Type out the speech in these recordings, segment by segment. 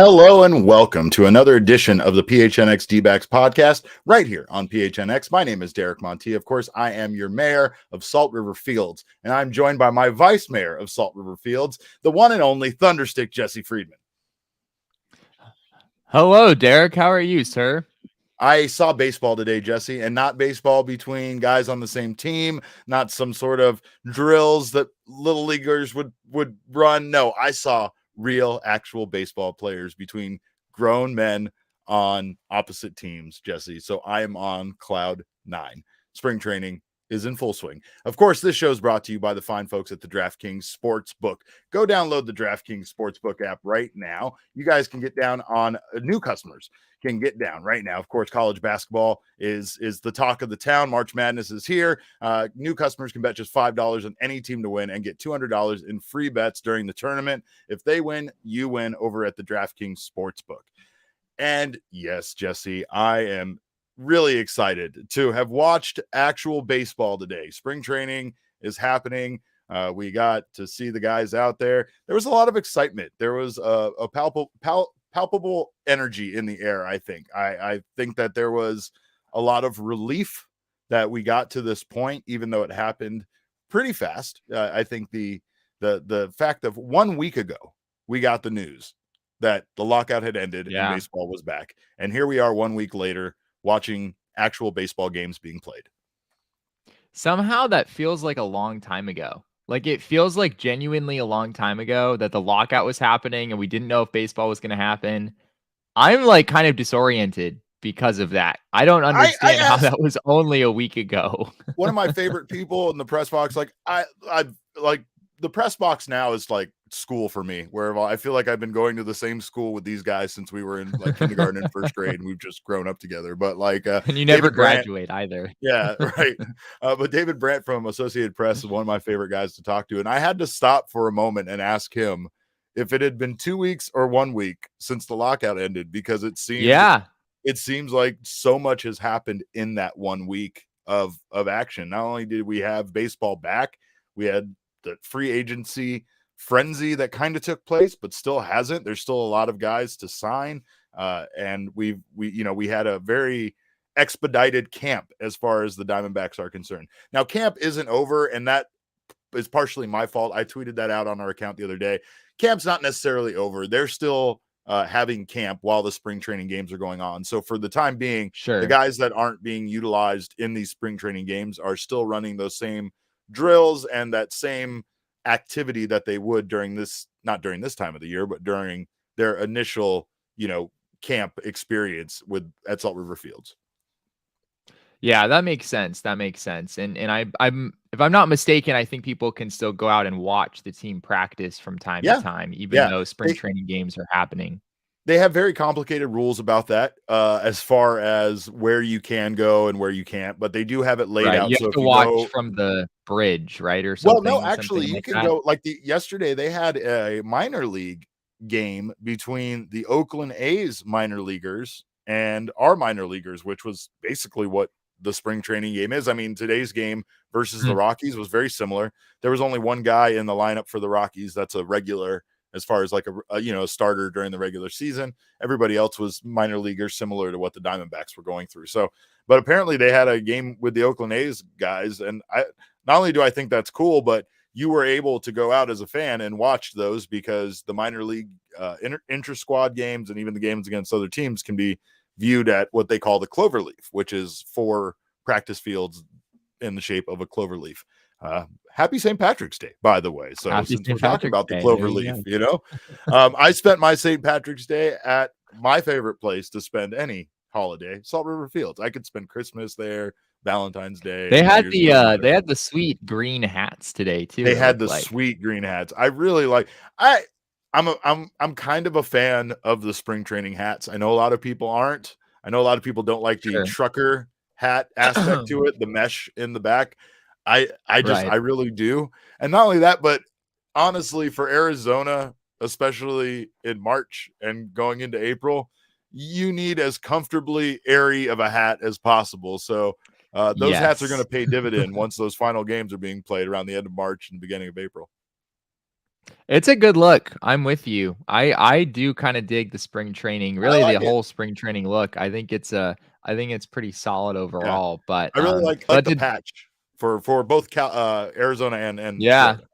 Hello and welcome to another edition of the PHNX D-backs podcast right here on PHNX. My name is Derek Montilla. Of course, I am your mayor of Salt River Fields, and I'm joined by my vice mayor of Salt River Fields, the one and only Thunderstick Jesse Friedman. Hello, Derek. How are you, sir? I saw baseball today, Jesse, and not baseball between guys on the same team, not some sort of drills that little leaguers would run. No, I saw real actual baseball players between grown men on opposite teams, Jesse. So I am on cloud 9. Spring training is in full swing. Of course, this show is brought to you by the fine folks at the DraftKings Sportsbook. Go download the DraftKings Sportsbook app right now. You guys can get down on new customers can get down right now. Of course, college basketball is the talk of the town. March Madness is here. New customers can bet just $5 on any team to win and get $200 in free bets during the tournament. If they win, you win over at the DraftKings Sportsbook. And yes, Jesse, I am really excited to have watched actual baseball today. Spring training is happening. We got to see the guys out there. There was a lot of excitement. There was a palpable energy in the air. I think that there was a lot of relief that we got to this point, even though it happened pretty fast. I think the fact of 1 week ago, we got the news that the lockout had ended and baseball was back. And here we are 1 week later watching actual baseball games being played. Somehow that feels like a long time ago. Like it feels like genuinely a long time ago that the lockout was happening and we didn't know if baseball was going to happen. I'm like kind of disoriented because of that. I don't understand how that was only a week ago. One of my favorite people in the press box, like I like the press box now is like school for me, where I feel like I've been going to the same school with these guys since we were in like kindergarten and first grade, and we've just grown up together. But like, and you never graduate either. Yeah, right. But David Brandt from Associated Press is one of my favorite guys to talk to, and I had to stop for a moment and ask him if it had been 2 weeks or 1 week since the lockout ended, because it seems like so much has happened in that 1 week of action. Not only did we have baseball back, we had the free agency frenzy that kind of took place, but still hasn't. There's still a lot of guys to sign. And we had a very expedited camp as far as the Diamondbacks are concerned. Now camp isn't over, and that is partially my fault. I tweeted that out on our account the other day. Camp's not necessarily over. They're still having camp while the spring training games are going on. So for the time being, the guys that aren't being utilized in these spring training games are still running those same drills and that same activity that they would during this, not during this time of the year, but during their initial, camp experience at Salt River Fields. Yeah, that makes sense. And I'm if I'm not mistaken, I think people can still go out and watch the team practice from time to time, even though spring training games are happening. They have very complicated rules about that, as far as where you can go and where you can't, but they do have it laid out. You have to watch from the bridge, right? Or something. Well, no, actually you can go yesterday they had a minor league game between the Oakland A's minor leaguers and our minor leaguers, which was basically what the spring training game is. I mean, today's game versus the Rockies was very similar. There was only one guy in the lineup for the Rockies that's a regular, as far as like a starter during the regular season. Everybody else was minor leaguers, similar to what the Diamondbacks were going through. So, but apparently they had a game with the Oakland A's guys, and not only do I think that's cool, but you were able to go out as a fan and watch those, because the minor league inter-squad games and even the games against other teams can be viewed at what they call the clover leaf, which is 4 practice fields in the shape of a clover leaf. Happy St. Patrick's Day, by the way. So since we're talking about the clover leaf, I spent my St. Patrick's Day at my favorite place to spend any holiday, Salt River Fields. I could spend Christmas there, Valentine's Day. They had the sweet green hats today too. They had the sweet green hats. I really like. I'm kind of a fan of the spring training hats. I know a lot of people aren't. I know a lot of people don't like the trucker hat aspect to it, the mesh in the back. I really do. And not only that, but honestly, for Arizona, especially in March and going into April, you need as comfortably airy of a hat as possible. So those hats are going to pay dividend once those final games are being played around the end of March and beginning of April. It's a good look. I'm with you. I do kind of dig the spring training, I really the like it. whole spring training look. I think it's pretty solid Yeah. overall. But I really like but the did patch for both Arizona and yeah. Florida.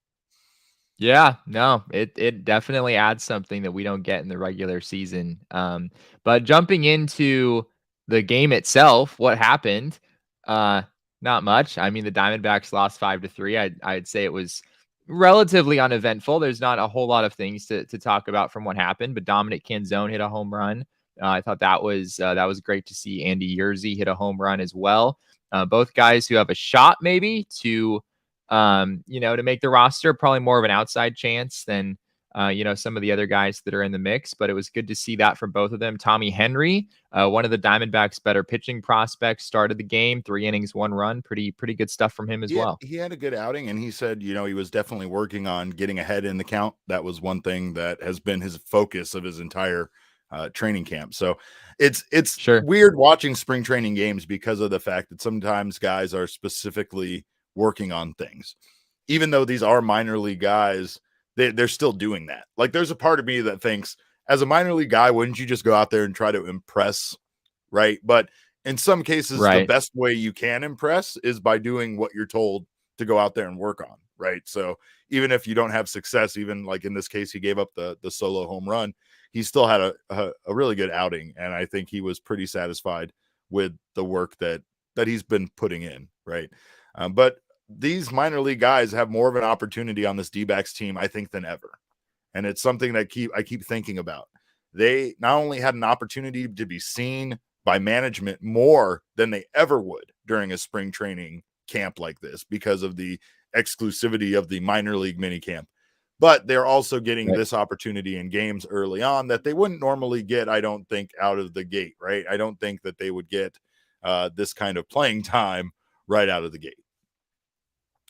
Yeah, no, it definitely adds something that we don't get in the regular season. But jumping into the game itself, what happened? Uh, Not much. I mean, the Diamondbacks lost 5-3. I'd say it was relatively uneventful. There's not a whole lot of things to talk about from what happened, but Dominic Canzone hit a home run. I thought that was great to see. Andy Yerzy hit a home run as well. Both guys who have a shot maybe to to make the roster, probably more of an outside chance than some of the other guys that are in the mix. But it was good to see that from both of them. Tommy Henry, one of the Diamondbacks' better pitching prospects, started the game, 3 innings, 1 run. Pretty good stuff from him as well. He had a good outing, and he said, he was definitely working on getting ahead in the count. That was one thing that has been his focus of his entire training camp. So it's Sure. weird watching spring training games because of the fact that sometimes guys are specifically working on things, even though these are minor league guys. They're still doing that. Like, there's a part of me that thinks, as a minor league guy, wouldn't you just go out there and try to impress, right? But in some cases, the Right. best way you can impress is by doing what you're told to go out there and work on, right? So even if you don't have success, even like in this case, he gave up the solo home run, he still had a really good outing, and I think he was pretty satisfied with the work that he's been putting in, right? But these minor league guys have more of an opportunity on this D-backs team, I think, than ever, and it's something that I keep thinking about. They not only had an opportunity to be seen by management more than they ever would during a spring training camp like this because of the exclusivity of the minor league mini camp, but they're also getting Right. this opportunity in games early on that they wouldn't normally get, I don't think, out of the gate, right? I don't think that they would get this kind of playing time right out of the gate,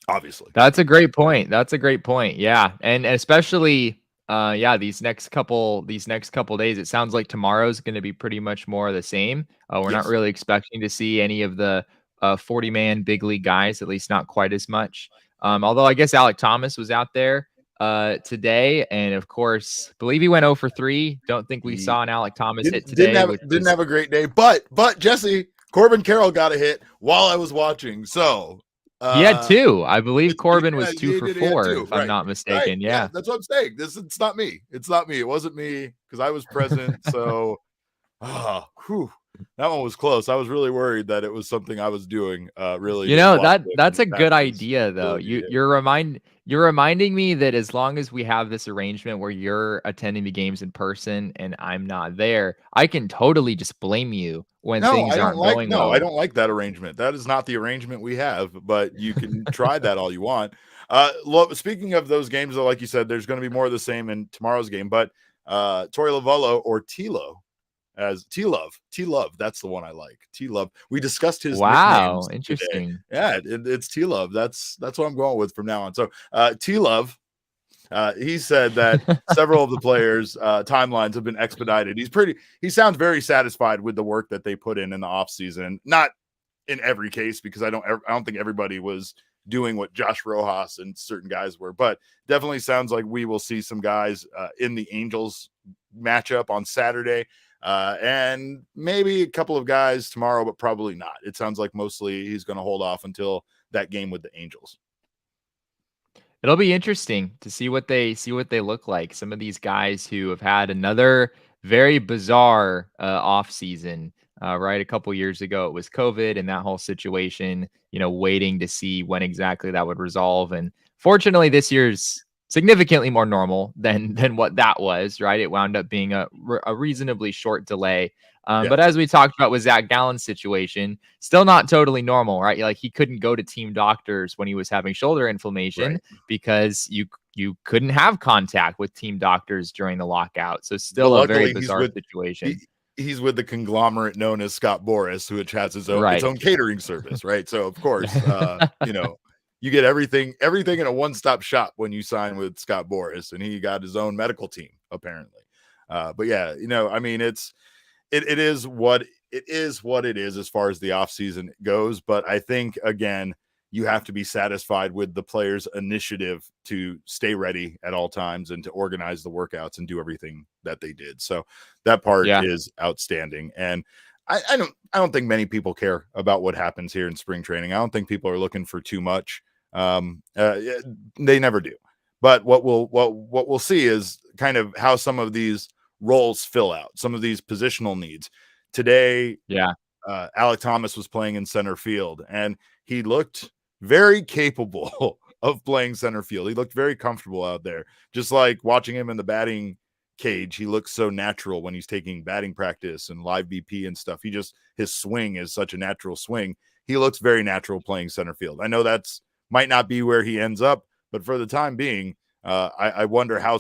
obviously. That's a great point. That's a great point. Yeah. And especially these next couple days, it sounds like tomorrow's going to be pretty much more of the same. We're not Yes. really expecting to see any of the 40-man big league guys, at least not quite as much. Although I guess Alec Thomas was out there today, and of course, believe he went 0 for 3. Don't think we He saw an Alec Thomas hit didn't today, have which didn't was have a great day, but Jesse, Corbin Carroll got a hit while I was watching. So he had uh 2. I believe Corbin yeah, was 2 for he had 4, two. if I'm Right. not Right. mistaken. Yeah, Yeah. that's what I'm saying. It's not me. It's not me. It wasn't me because I was present. So whew, that one was close. I was really worried that it was something I was doing really to block That's the a good Packers' idea though. ability to You hit. you're reminding me that as long as we have this arrangement where you're attending the games in person and I'm not there, I can totally just blame you when No, things aren't going I well. don't like that arrangement. That is not the arrangement we have, but you can try that all you want. Speaking of those games, though, like you said, there's going to be more of the same in tomorrow's game, but Tori Lavello, or T-Lo, as T-Love, that's the one I like. T-Love. We discussed his Wow, nicknames today. interesting. Yeah, it's T-Love. That's what I'm going with from now on. So T-Love, he said that several of the players' timelines have been expedited. He sounds very satisfied with the work that they put in the offseason. Not in every case, because I don't think everybody was doing what Josh Rojas and certain guys were, but definitely sounds like we will see some guys in the Angels matchup on Saturday, and maybe a couple of guys tomorrow, but probably not. It sounds like mostly he's going to hold off until that game with the Angels. It'll be interesting to see what they look like. Some of these guys who have had another very bizarre off season. Right, a couple years ago it was COVID and that whole situation. Waiting to see when exactly that would resolve. And fortunately, this year's significantly more normal than what that was. Right, it wound up being a reasonably short delay. Yeah, But as we talked about with Zach Gallen's situation, still not totally normal, right? Like he couldn't go to team doctors when he was having shoulder inflammation right. because you couldn't have contact with team doctors during the lockout. So But still a very luckily, he's bizarre with situation. he's with the conglomerate known as Scott Boras, which has its Right. own catering service, right? So of course, you get everything in a one-stop shop when you sign with Scott Boras, and he got his own medical team apparently. But yeah, I mean, it is what it is as far as the offseason goes. But I think, again, you have to be satisfied with the players' initiative to stay ready at all times and to organize the workouts and do everything that they did. So that part is outstanding. And I don't think many people care about what happens here in spring training. I don't think people are looking for too much. They never do. But what we'll see is kind of how some of these roles fill out, some of these positional needs. Today, Alec Thomas was playing in center field, and he looked very capable of playing center field. He looked very comfortable out there. Just like watching him in the batting cage, he looks so natural when he's taking batting practice and live BP and stuff. His swing is such a natural swing. He looks very natural playing center field. I know that's might not be where he ends up, but for the time being, I wonder how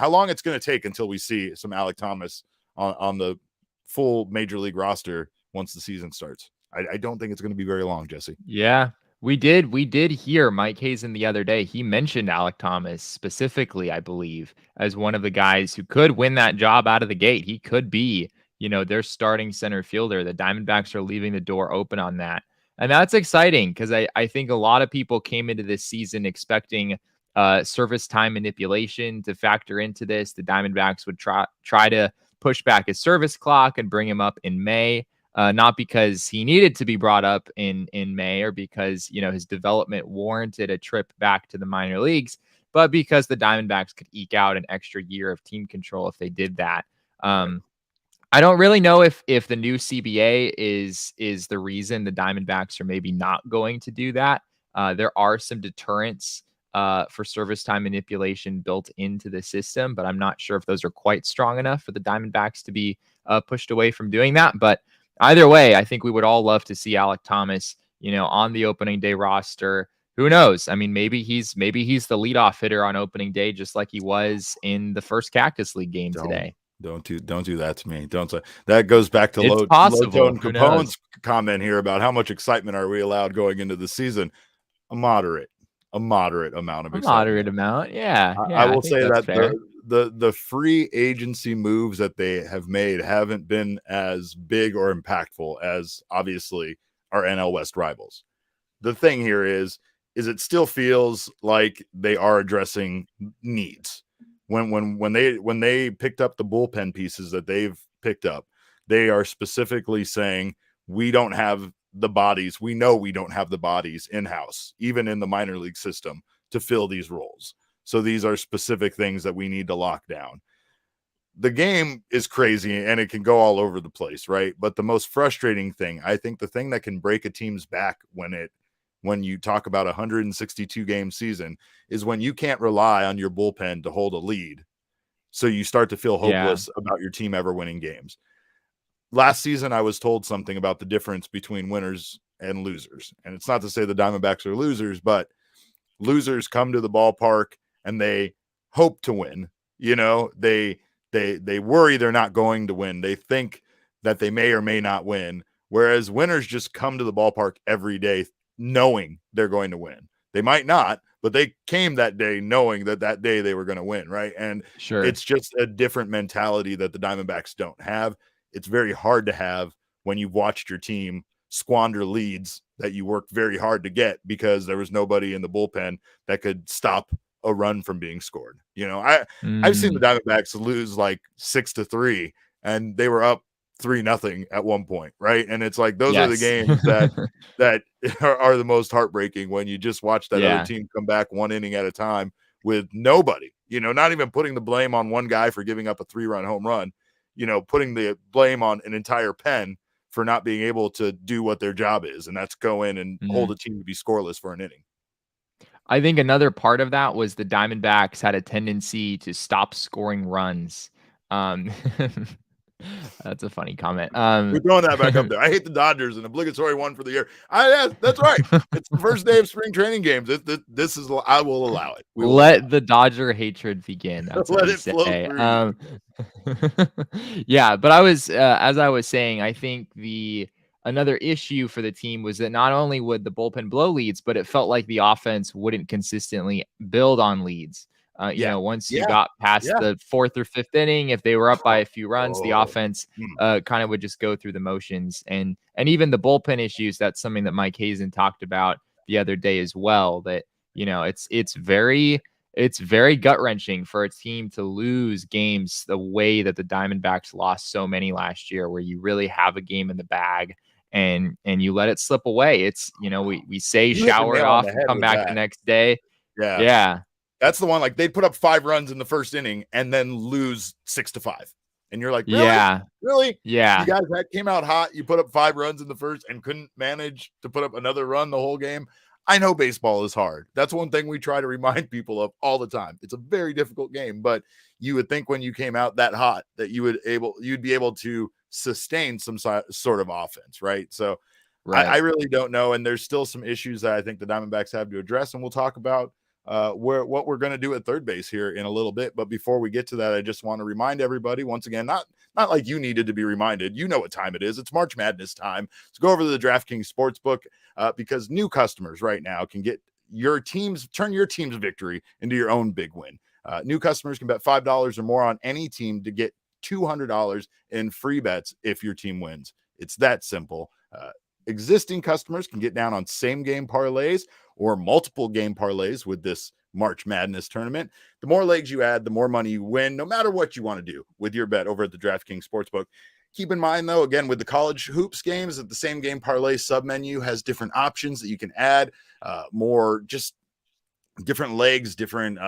long it's going to take until we see some Alec Thomas on the full major league roster once the season starts. I don't think it's going to be very long, Jesse. Yeah, we did hear Mike Hazen the other day. He mentioned Alec Thomas specifically, I believe, as one of the guys who could win that job out of the gate. He could be, their starting center fielder. The Diamondbacks are leaving the door open on that. And that's exciting because I think a lot of people came into this season expecting service time manipulation to factor into this. The Diamondbacks would try to push back his service clock and bring him up in May. Not because he needed to be brought up in May or because, his development warranted a trip back to the minor leagues, but because the Diamondbacks could eke out an extra year of team control if they did that. I don't really know if the new CBA is the reason the Diamondbacks are maybe not going to do that. There are some deterrents for service time manipulation built into the system, but I'm not sure if those are quite strong enough for the Diamondbacks to be pushed away from doing that. But either way, I think we would all love to see Alec Thomas, on the opening day roster. Who knows? I mean, maybe he's the leadoff hitter on opening day, just like he was in the first Cactus League game today. Don't do that to me. Don't say that. Goes back to Low Tone Capone's comment here about how much excitement are we allowed going into the season. A moderate amount of excitement. Moderate amount, yeah. I will say that the free agency moves that they have made haven't been as big or impactful as obviously our NL West rivals. The thing here is it still feels like they are addressing needs. When they picked up the bullpen pieces that they've picked up, they are specifically saying we don't have the bodies. We know we don't have the bodies in-house, even in the minor league system, to fill these roles. So these are specific things that we need to lock down. The game is crazy and it can go all over the place, right? But the most frustrating thing, I think the thing that can break a team's back when you talk about a 162 game season is when you can't rely on your bullpen to hold a lead. So you start to feel hopeless about your team ever winning games. Last season, I was told something about the difference between winners and losers. And it's not to say the Diamondbacks are losers, but losers come to the ballpark and they hope to win. They worry they're not going to win. They think that they may or may not win. Whereas winners just come to the ballpark every day knowing they're going to win. They might not, but they came that day knowing that day they were going to win, right? And it's just a different mentality that the Diamondbacks don't have. It's very hard to have when you've watched your team squander leads that you worked very hard to get because there was nobody in the bullpen that could stop a run from being scored. I've seen the Diamondbacks lose like 6-3 and they were up 3-0 at one point, right? And it's like those are the games that are the most heartbreaking when you just watch that other team come back one inning at a time with nobody, not even putting the blame on one guy for giving up a 3-run home run, putting the blame on an entire pen for not being able to do what their job is, and that's go in and hold a team to be scoreless for an inning. I think another part of that was the Diamondbacks had a tendency to stop scoring runs. That's a funny comment. We're throwing that back up there. I hate the Dodgers, an obligatory one for the year. That's right. It's the first day of spring training games. This is. I will allow it. Let the Dodger hatred begin. That's let it flow through. Yeah, but I was as I was saying, I think another issue for the team was that not only would the bullpen blow leads, but it felt like the offense wouldn't consistently build on leads. Once you got past the fourth or fifth inning, if they were up by a few runs, the offense kind of would just go through the motions. And even the bullpen issues, that's something that Mike Hazen talked about. the other day as well. That, you know, it's very gut-wrenching for a team to lose games the way that the Diamondbacks lost so many last year, where you really have a game in the bag and you let it slip away. It's, you know, we say You hit the shower it nail on off the and head come with back the that. next day. Yeah. Yeah. That's the one, like they'd put up 5 runs in the first inning and then lose 6-5. And you're like, really? Yeah. Really? Yeah. You guys that came out hot. You put up 5 runs in the first and couldn't manage to put up another run the whole game. I know baseball is hard. That's one thing we try to remind people of all the time. It's a very difficult game, but you would think when you came out that hot that you'd be able to sustain some sort of offense, right? So Right. I really don't know. And there's still some issues that I think the Diamondbacks have to address. And we'll talk about what we're going to do at third base here in a little bit. But before we get to that, I just want to remind everybody once again, not like you needed to be reminded. You know what time it is. It's March Madness time. So go over to the DraftKings Sportsbook because new customers right now can get turn your team's victory into your own big win. New customers can bet $5 or more on any team to get $200 in free bets if your team wins. It's that simple. Existing customers can get down on same game parlays or multiple game parlays with this March Madness tournament. The more legs you add, the more money you win, no matter what you want to do with your bet over at the DraftKings Sportsbook. Keep in mind, though, again, with the college hoops games, that the same game parlay submenu has different options that you can add, more just different legs, different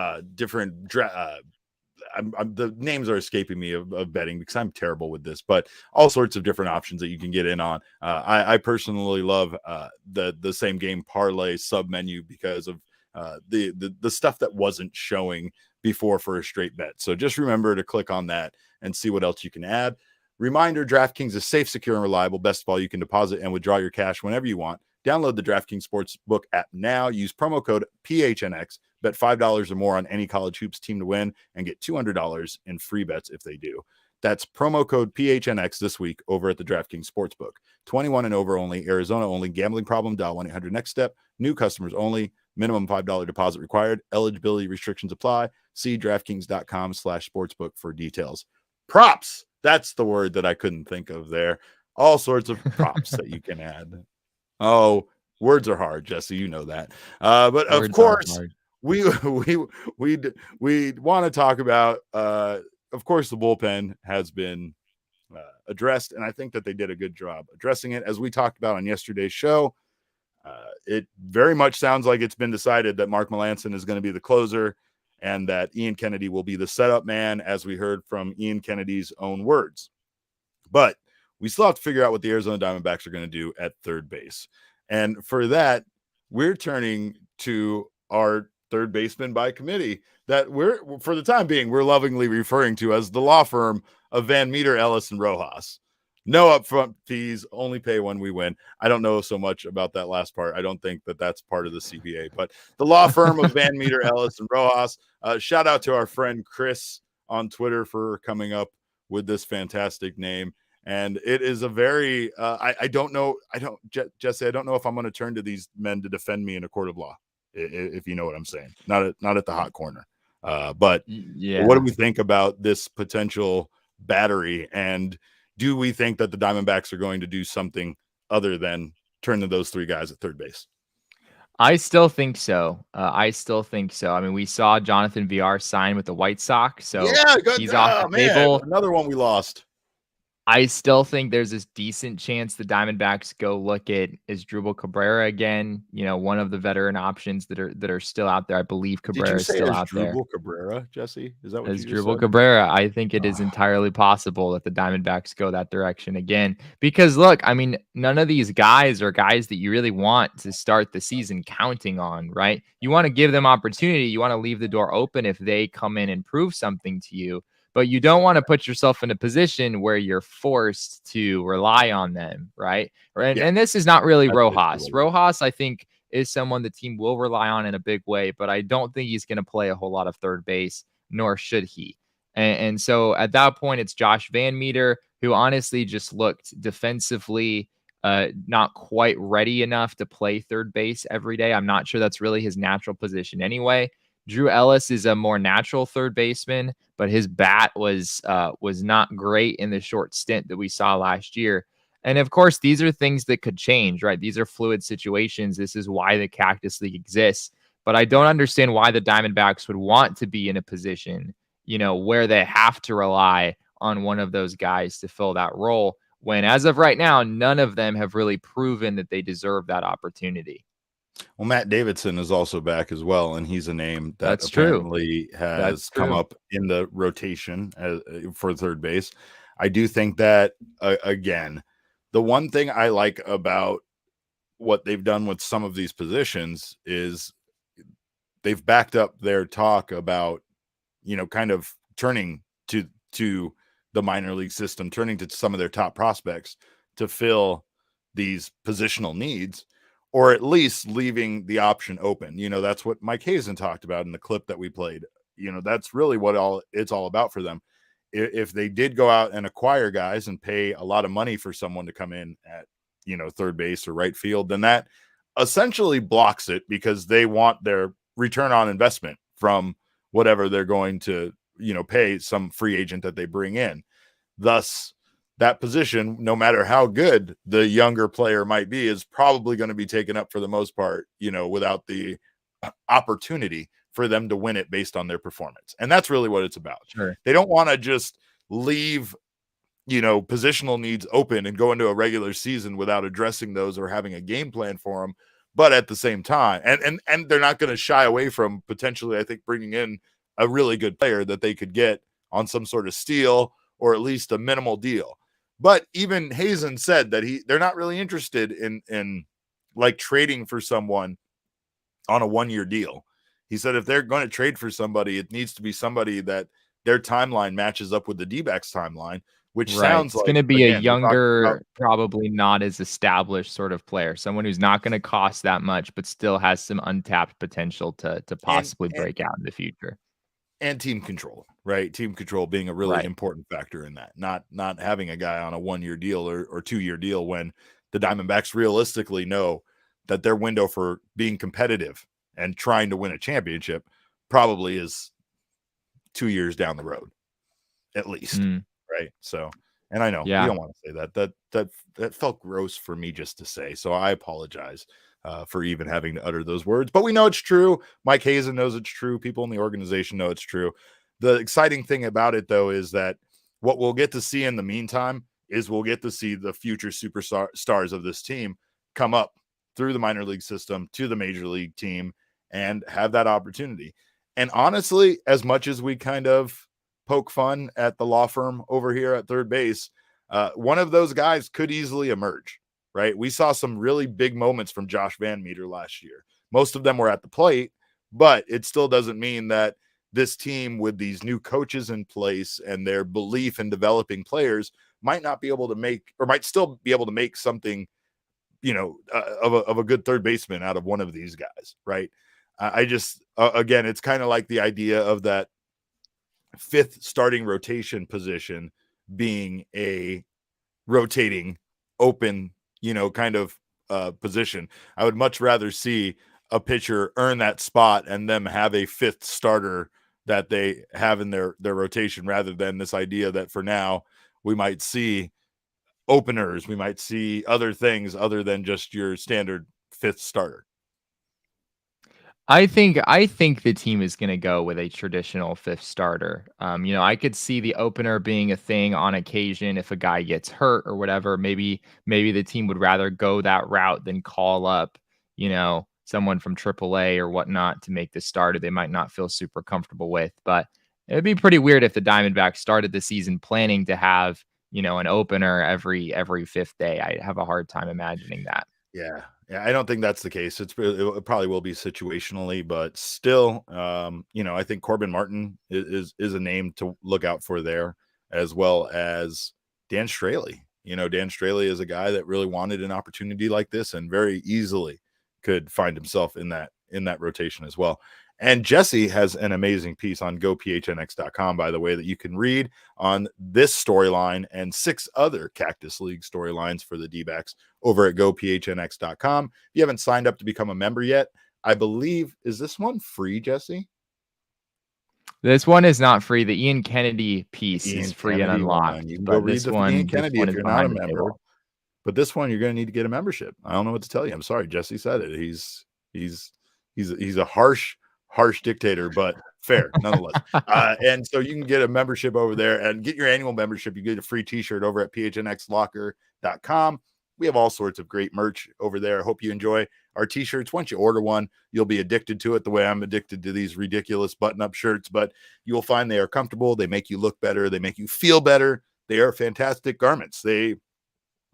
the names are escaping me of betting because I'm terrible with this, but all sorts of different options that you can get in on. I personally love the same game parlay sub menu because of the stuff that wasn't showing before for a straight bet. So just remember to click on that and see what else you can add. Reminder, DraftKings is safe, secure, and reliable. Best of all, you can deposit and withdraw your cash whenever you want. Download the DraftKings Sportsbook app now. Use promo code PHNX. Bet $5 or more on any college hoops team to win and get $200 in free bets if they do. That's promo code PHNX this week over at the DraftKings Sportsbook. 21 and over only. Arizona only. Gambling problem? Dial 1-800-NEXT-STEP. New customers only. Minimum $5 deposit required. Eligibility restrictions apply. See DraftKings.com/sportsbook for details. Props. That's the word that I couldn't think of there. All sorts of props that you can add. Oh, words are hard, Jesse. You know that. But of course, we want to talk about. Of course, the bullpen has been addressed, and I think that they did a good job addressing it. As we talked about on yesterday's show, it very much sounds like it's been decided that Mark Melancon is going to be the closer, and that Ian Kennedy will be the setup man, as we heard from Ian Kennedy's own words. But we still have to figure out what the Arizona Diamondbacks are going to do at third base. And for that, we're turning to our third baseman by committee that for the time being, we're lovingly referring to as the law firm of Van Meter, Ellis, and Rojas. No upfront fees, only pay when we win. I don't know so much about that last part. I don't think that that's part of the CBA, but the law firm of Van Meter, Ellis, and Rojas. Shout out to our friend Chris on Twitter for coming up with this fantastic name. And it is a very, Jesse, I don't know if I'm going to turn to these men to defend me in a court of law, if you know what I'm saying. Not at the hot corner. But yeah. What do we think about this potential battery? And do we think that the Diamondbacks are going to do something other than turn to those 3 guys at third base? I still think so. I mean, we saw Jonathan VR sign with the White Sox, so yeah, good. He's off the table. Another one we lost. I still think there's this decent chance the Diamondbacks go look at Asdrubal Cabrera again. You know, one of the veteran options that are still out there. I believe Cabrera is still out there. Asdrubal Cabrera, Jesse? Is that what you just said? Asdrubal Cabrera. I think it is entirely possible that the Diamondbacks go that direction again. Because look, I mean, none of these guys are guys that you really want to start the season counting on, right? You want to give them opportunity. You want to leave the door open if they come in and prove something to you. But you don't want to put yourself in a position where you're forced to rely on them, right? And this is not really Rojas. Rojas, I think, is someone the team will rely on in a big way, but I don't think he's going to play a whole lot of third base, nor should he. And so at that point, it's Josh Van Meter, who honestly just looked defensively not quite ready enough to play third base every day. I'm not sure that's really his natural position anyway. Drew Ellis is a more natural third baseman, but his bat was not great in the short stint that we saw last year. And of course, these are things that could change, right? These are fluid situations. This is why the Cactus League exists. But I don't understand why the Diamondbacks would want to be in a position, where they have to rely on one of those guys to fill that role, when as of right now, none of them have really proven that they deserve that opportunity. Well, Matt Davidson is also back as well, and he's a name that That's true. apparently That's has come true. up in the rotation for third base. I do think that, again, the one thing I like about what they've done with some of these positions is they've backed up their talk about, kind of turning to the minor league system, turning to some of their top prospects to fill these positional needs, or at least leaving the option open. That's what Mike Hazen talked about in the clip that we played. That's really what it's all about for them. If they did go out and acquire guys and pay a lot of money for someone to come in at, third base or right field, then that essentially blocks it, because they want their return on investment from whatever they're going to, pay some free agent that they bring in. Thus, that position, no matter how good the younger player might be, is probably going to be taken up for the most part, without the opportunity for them to win it based on their performance. And that's really what it's about. Sure. They don't want to just leave, positional needs open and go into a regular season without addressing those or having a game plan for them. But at the same time, and they're not going to shy away from potentially, I think, bringing in a really good player that they could get on some sort of steal or at least a minimal deal. But even Hazen said that they're not really interested in like trading for someone on a 1-year deal. He said if they're going to trade for somebody, it needs to be somebody that their timeline matches up with the D-backs timeline, which sounds It's like, going to be a again, they're talking about, younger, probably not as established sort of player, someone who's not going to cost that much, but still has some untapped potential to and, possibly and break out in the future. and team control, right? Team control being a really Right. important factor in that. Not having a guy on a 1-year deal or 2-year deal when the Diamondbacks realistically know that their window for being competitive and trying to win a championship probably is 2 years down the road, at least. Right. So, and I know you don't want to say that. That felt gross for me just to say. So I apologize for even having to utter those words. But we know it's true. Mike Hazen knows it's true. People in the organization know it's true. The exciting thing about it, though, is that what we'll get to see in the meantime is we'll get to see the future superstars of this team come up through the minor league system to the major league team and have that opportunity. And honestly, as much as we kind of poke fun at the law firm over here at third base, one of those guys could easily emerge, right? We saw some really big moments from Josh Van Meter last year. Most of them were at the plate, but it still doesn't mean that this team, with these new coaches in place and their belief in developing players, might not be able to make, or might still be able to make something, of a good third baseman out of one of these guys, right? I just, again, it's kind of like the idea of that fifth starting rotation position being a rotating open, kind of position. I would much rather see a pitcher earn that spot and them have a fifth starter that they have in their rotation, rather than this idea that for now we might see openers, we might see other things other than just your standard fifth starter. I think the team is going to go with a traditional fifth starter. I could see the opener being a thing on occasion if a guy gets hurt or whatever. Maybe the team would rather go that route than call up, someone from AAA or whatnot to make the starter they might not feel super comfortable with. But it'd be pretty weird if the Diamondbacks started the season planning to have, an opener every fifth day. I have a hard time imagining that. Yeah, I don't think that's the case. It probably will be situationally, but still, I think Corbin Martin is a name to look out for there, as well as Dan Straley. Dan Straley is a guy that really wanted an opportunity like this and very easily could find himself in that rotation as well. And Jesse has an amazing piece on gophnx.com, by the way, that you can read on this storyline and 6 other Cactus League storylines for the D-backs over at gophnx.com. If you haven't signed up to become a member yet, I believe, is this one free, Jesse? This one is not free. The Ian Kennedy piece is free and unlocked. You can go read the Ian Kennedy if you're not a member. But this one, you're going to need to get a membership. I don't know what to tell you. I'm sorry. Jesse said it. He's a harsh dictator, but fair nonetheless. And so you can get a membership over there and get your annual membership. You get a free t-shirt over at PHNXlocker.com. We have all sorts of great merch over there. I hope you enjoy our t-shirts. Once you order one, you'll be addicted to it the way I'm addicted to these ridiculous button-up shirts, but you'll find they are comfortable. They make you look better. They make you feel better. They are fantastic garments. They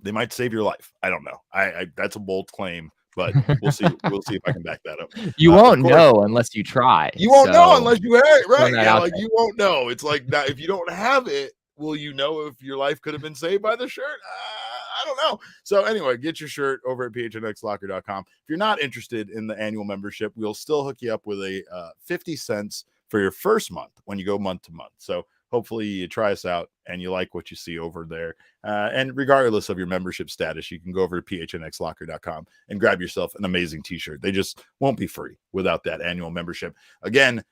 might save your life. I don't know. I that's a bold claim, but we'll see. We'll see if I can back that up. You won't know unless you try. You won't know unless you have it, right? Yeah, like there. you won't know. It's like that. If you don't have it, will you know if your life could have been saved by the shirt? I don't know. So anyway, get your shirt over at PHNXlocker.com. If you're not interested in the annual membership, we'll still hook you up with a 50 cents for your first month when you go month to month. So hopefully you try us out and you like what you see over there. And regardless of your membership status, you can go over to PHNXlocker.com and grab yourself an amazing t-shirt. They just won't be free without that annual membership. Again,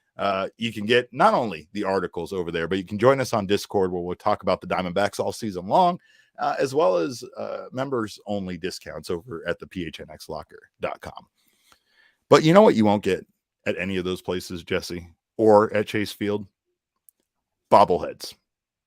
you can get not only the articles over there, but you can join us on Discord where we'll talk about the Diamondbacks all season long, as well as members only discounts over at the PHNXlocker.com. But you know what you won't get at any of those places, Jesse, or at Chase Field? Bobbleheads.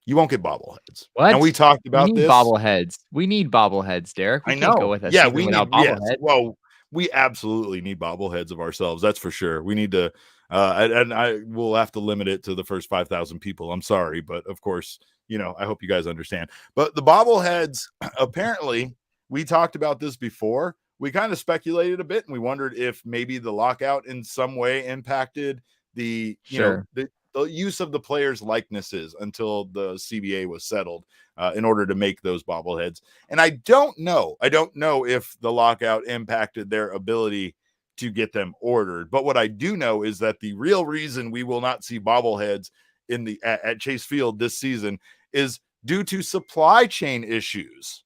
You won't get bobbleheads. What? And we talked about this. Bobbleheads. We need bobbleheads, Derek. We can't go with a season without bobbleheads. Yes. Well, we absolutely need bobbleheads of ourselves. That's for sure. We need to, and I will have to limit it to the first 5,000 people. I'm sorry, but of course, you know, I hope you guys understand. But the bobbleheads, apparently, we talked about this before. We kind of speculated a bit, and we wondered if maybe the lockout in some way impacted the, you know, the use of the players' likenesses until the CBA was settled in order to make those bobbleheads. And I don't know if the lockout impacted their ability to get them ordered. But what I do know is that the real reason we will not see bobbleheads at Chase Field this season is due to supply chain issues.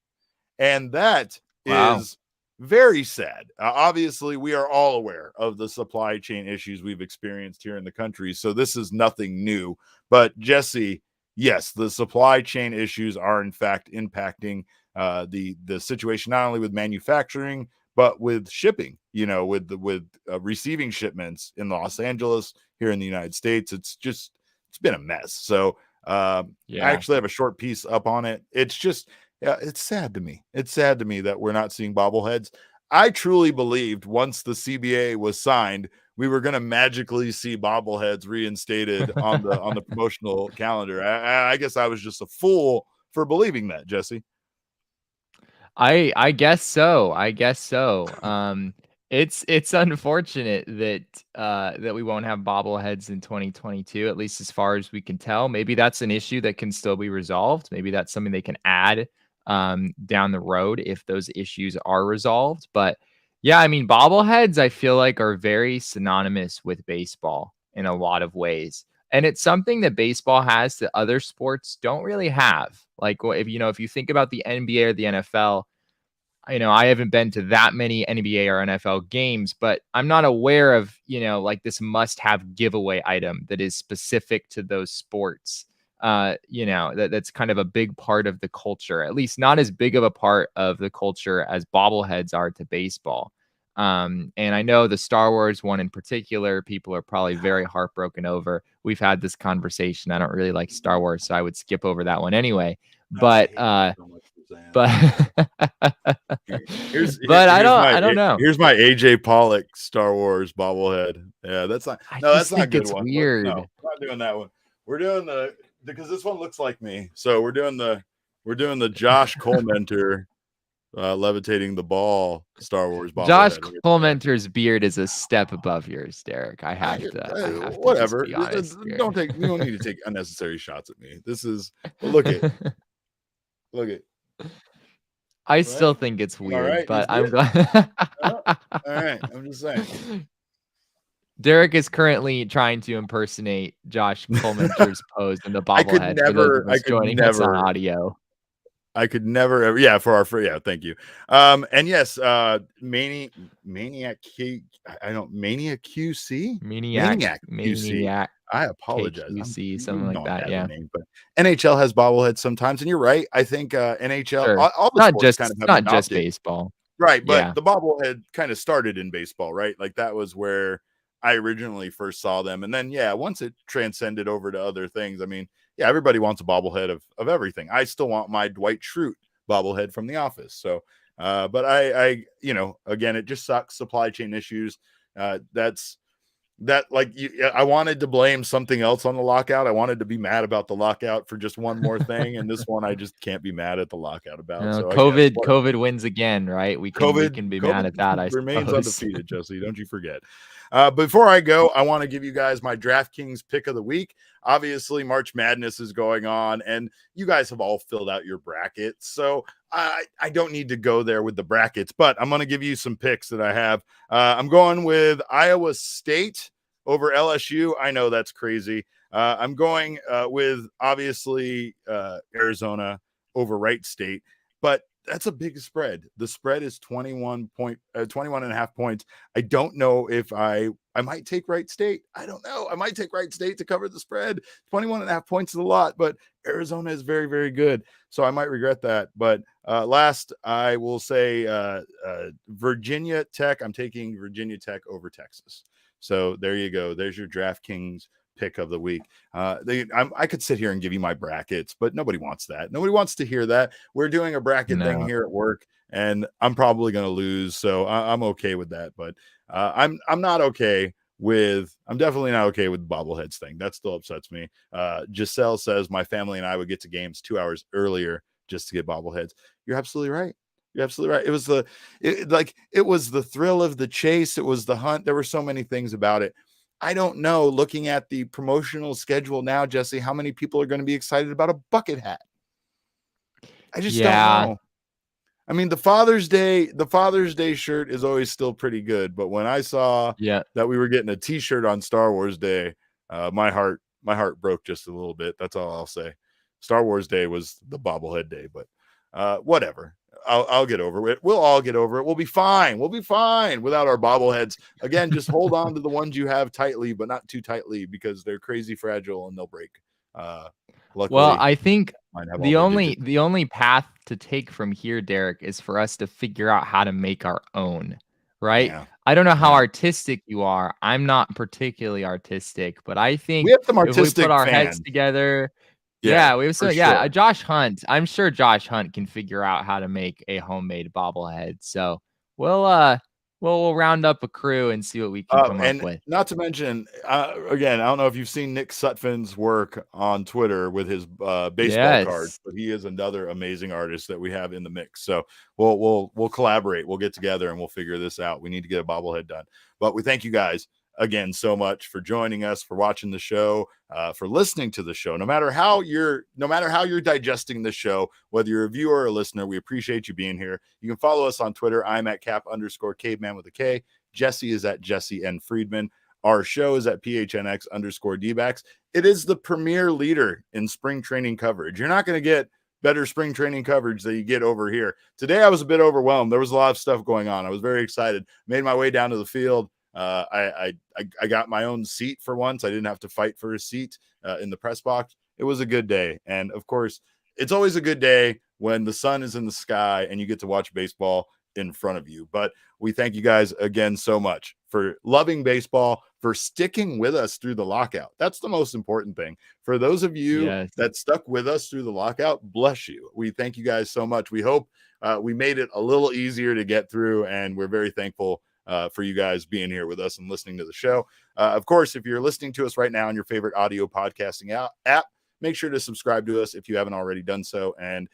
And that is very sad. Obviously, we are all aware of the supply chain issues we've experienced here in the country, so this is nothing new. But Jesse, yes, the supply chain issues are in fact impacting the situation, not only with manufacturing but with shipping. You know, with receiving shipments in Los Angeles, here in the United States, it's been a mess. So I actually have a short piece up on it. It's just. Yeah, it's sad to me. It's sad to me that we're not seeing bobbleheads. I truly believed once the CBA was signed, we were going to magically see bobbleheads reinstated on the promotional calendar. I guess I was just a fool for believing that, Jesse. I guess so. It's unfortunate that we won't have bobbleheads in 2022, at least as far as we can tell. Maybe that's an issue that can still be resolved. Maybe that's something they can add down the road if those issues are resolved. But yeah, I mean, bobbleheads, I feel like, are very synonymous with baseball in a lot of ways. And it's something that baseball has that other sports don't really have. Like, if you think about the NBA or the NFL, I haven't been to that many NBA or NFL games, but I'm not aware of, like this must-have giveaway item that is specific to those sports. That's kind of a big part of the culture, at least not as big of a part of the culture as bobbleheads are to baseball. And I know the Star Wars one in particular, people are probably very heartbroken over. We've had this conversation. I don't really like Star Wars, so I would skip over that one anyway. But I don't know. Here's my AJ Pollock Star Wars bobblehead. Yeah, that's not a good one. Weird. No, I'm not doing that one. We're doing because this one looks like me. So we're doing the Josh Colementer levitating the ball Star Wars bobblehead. Josh Colementer's beard is a step above yours, Derek. I have to whatever. Be honest you don't need to take unnecessary shots at me. This is look at. I still think it's weird, but I'm glad. All right, I'm just saying. Derek is currently trying to impersonate Josh Colementer's pose in the bobblehead. I could never on audio. I could never ever. Yeah, for our free. Yeah, thank you. And yes, Maniac QC. Maniac I apologize. KQC, You something like know I'm that. bad with Yeah, names, but NHL has bobbleheads sometimes, and you're right. I think NHL, sure. all the Not sports just kind of have not just adopted. baseball. Right, but Yeah. the bobblehead kind of started in baseball, right? Like that was where I originally first saw them, and then yeah, once it transcended over to other things, I mean, yeah, everybody wants a bobblehead of everything. I still want my Dwight Schrute bobblehead from The Office. So, but you know, again, it just sucks. Supply chain issues. That's that like I wanted to blame something else on the lockout. I wanted to be mad about the lockout for just one more thing, and this one I just can't be mad at the lockout about. So I guess COVID wins again, right? We can be mad COVID at that, I remains suppose. undefeated, Jesse. Don't you forget. Before I go, I want to give you guys my DraftKings pick of the week. Obviously, March Madness is going on, and you guys have all filled out your brackets. So I don't need to go there with the brackets, but I'm going to give you some picks that I have. I'm going with Iowa State over LSU. I know that's crazy. I'm going with obviously Arizona over Wright State, but that's a big spread. The spread is 21 and a half points. I don't know if I might take Wright State. I don't know. I might take Wright State to cover the spread. 21 and a half points is a lot, but Arizona is very, very good. So I might regret that. But last, I will say Virginia Tech. I'm taking Virginia Tech over Texas. So there you go. There's your DraftKings pick of the week. I could sit here and give you my brackets, but nobody wants that. Nobody wants to hear that. We're doing a bracket thing here at work, and I'm probably going to lose, so I'm okay with that. But I'm not okay with. I'm definitely not okay with the bobbleheads thing. That still upsets me. Giselle says my family and I would get to games 2 hours earlier just to get bobbleheads. You're absolutely right. You're absolutely right. It was the thrill of the chase. It was the hunt. There were so many things about it. I don't know, looking at the promotional schedule now, Jesse, how many people are going to be excited about a bucket hat? I just don't know. I mean, the Father's Day shirt is always still pretty good, but when I saw that we were getting a t-shirt on Star Wars Day, my heart broke just a little bit. That's all I'll say. Star Wars Day was the bobblehead day, but whatever. I'll get over it. We'll all get over it. We'll be fine. We'll be fine without our bobbleheads. Again, just hold on to the ones you have tightly, but not too tightly because they're crazy fragile and they'll break. Luckily, well, I think the only path to take from here, Derek, is for us to figure out how to make our own, right? Yeah. I don't know how artistic you are. I'm not particularly artistic, but I think we have some if we artistic put our fans. heads together, we have some. Sure. Josh Hunt. I'm sure Josh Hunt can figure out how to make a homemade bobblehead. So we'll round up a crew and see what we can come up with. Not to mention, again, I don't know if you've seen Nick Sutphin's work on Twitter with his baseball cards, but he is another amazing artist that we have in the mix. So we'll collaborate. We'll get together and we'll figure this out. We need to get a bobblehead done. But we thank you guys again so much for joining us, for watching the show, for listening to the show. No matter how you're digesting the show, whether you're a viewer or a listener, we appreciate you being here. You can follow us on Twitter. I'm at cap_caveman with a K. Jesse is at Jesse N. Friedman. Our show is at PHNX_DBacks. It is the premier leader in spring training coverage. You're not going to get better spring training coverage than you get over here. Today, I was a bit overwhelmed. There was a lot of stuff going on. I was very excited. Made my way down to the field. I got my own seat for once. I didn't have to fight for a seat in the press box. It was a good day. And of course, it's always a good day when the sun is in the sky and you get to watch baseball in front of you. But we thank you guys again so much for loving baseball, for sticking with us through the lockout. That's the most important thing. For those of you that stuck with us through the lockout, bless you. We thank you guys so much. We hope we made it a little easier to get through, and we're very thankful for you guys being here with us and listening to the show. Of course, if you're listening to us right now on your favorite audio podcasting app, make sure to subscribe to us if you haven't already done so, and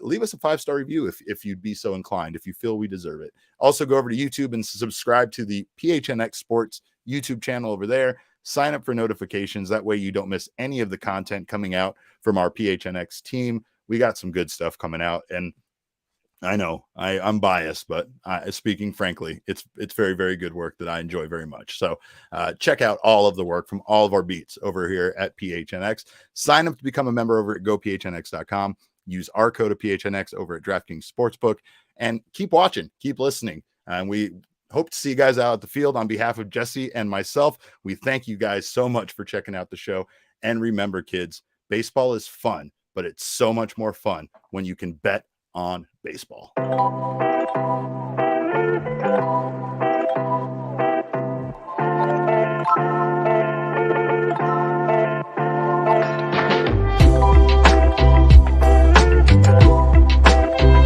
leave us a 5-star review if you'd be so inclined, if you feel we deserve it. Also, go over to YouTube and subscribe to the PHNX Sports YouTube channel over there. Sign up for notifications. That way you don't miss any of the content coming out from our PHNX team. We got some good stuff coming out, and I know I'm biased, but speaking frankly, it's very, very good work that I enjoy very much. So check out all of the work from all of our beats over here at PHNX. Sign up to become a member over at gophnx.com. Use our code of PHNX over at DraftKings Sportsbook, and keep watching, keep listening. And we hope to see you guys out at the field. On behalf of Jesse and myself, we thank you guys so much for checking out the show. And remember, kids, baseball is fun, but it's so much more fun when you can bet on baseball.